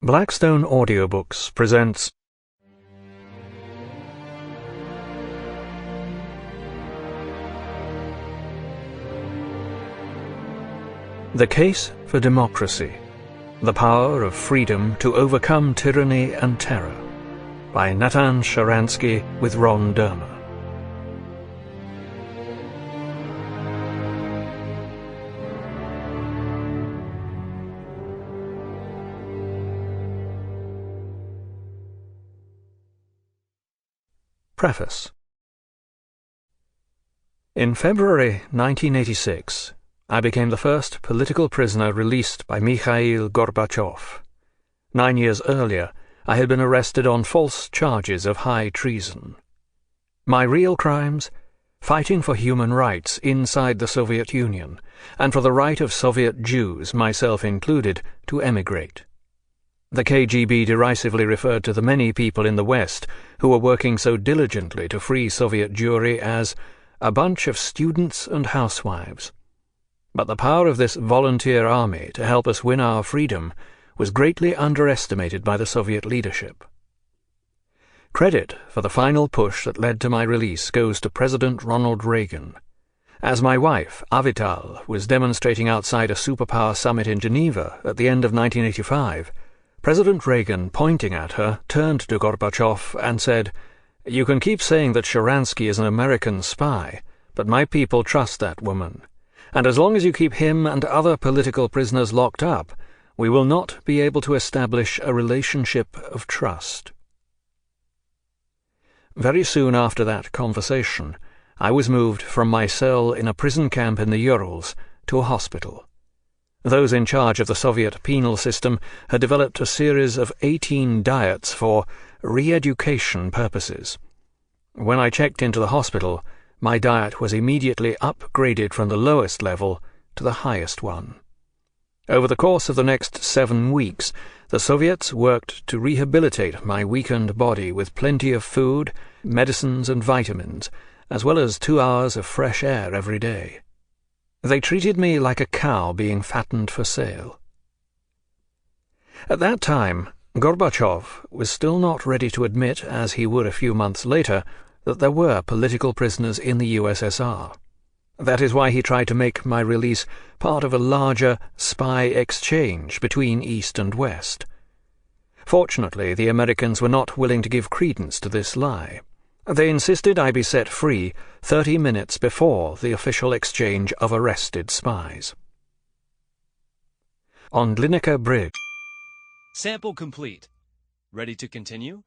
Blackstone Audiobooks presents The Case for Democracy: The Power of Freedom to Overcome Tyranny and Terror by Natan Sharansky with Ron Dermer. Preface. In February 1986, I became the first political prisoner released by Mikhail Gorbachev. 9 years earlier, I had been arrested on false charges of high treason. My real crimes? Fighting for human rights inside the Soviet Union, and for the right of Soviet Jews, myself included, to emigrate. The KGB derisively referred to the many people in the West who were working so diligently to free Soviet Jewry as a bunch of students and housewives. But the power of this volunteer army to help us win our freedom was greatly underestimated by the Soviet leadership. Credit for the final push that led to my release goes to President Ronald Reagan. As my wife, Avital, was demonstrating outside a superpower summit in Geneva at the end of 1985, President Reagan, pointing at her, turned to Gorbachev and said, "You can keep saying that Sharansky is an American spy, but my people trust that woman. And as long as you keep him and other political prisoners locked up, we will not be able to establish a relationship of trust." Very soon after that conversation, I was moved from my cell in a prison camp in the Urals to a hospital. Those in charge of the Soviet penal system had developed a series of 18 diets for re-education purposes. When I checked into the hospital, my diet was immediately upgraded from the lowest level to the highest one. Over the course of the next 7 weeks, the Soviets worked to rehabilitate my weakened body with plenty of food, medicines and vitamins, as well as 2 hours of fresh air every day. They treated me like a cow being fattened for sale. At that time, Gorbachev was still not ready to admit, as he would a few months later, that there were political prisoners in the USSR. That is why he tried to make my release part of a larger spy exchange between East and West. Fortunately, the Americans were not willing to give credence to this lie. They insisted I be set free 30 minutes before the official exchange of arrested spies. On Lineker Bridge. Sample complete. Ready to continue?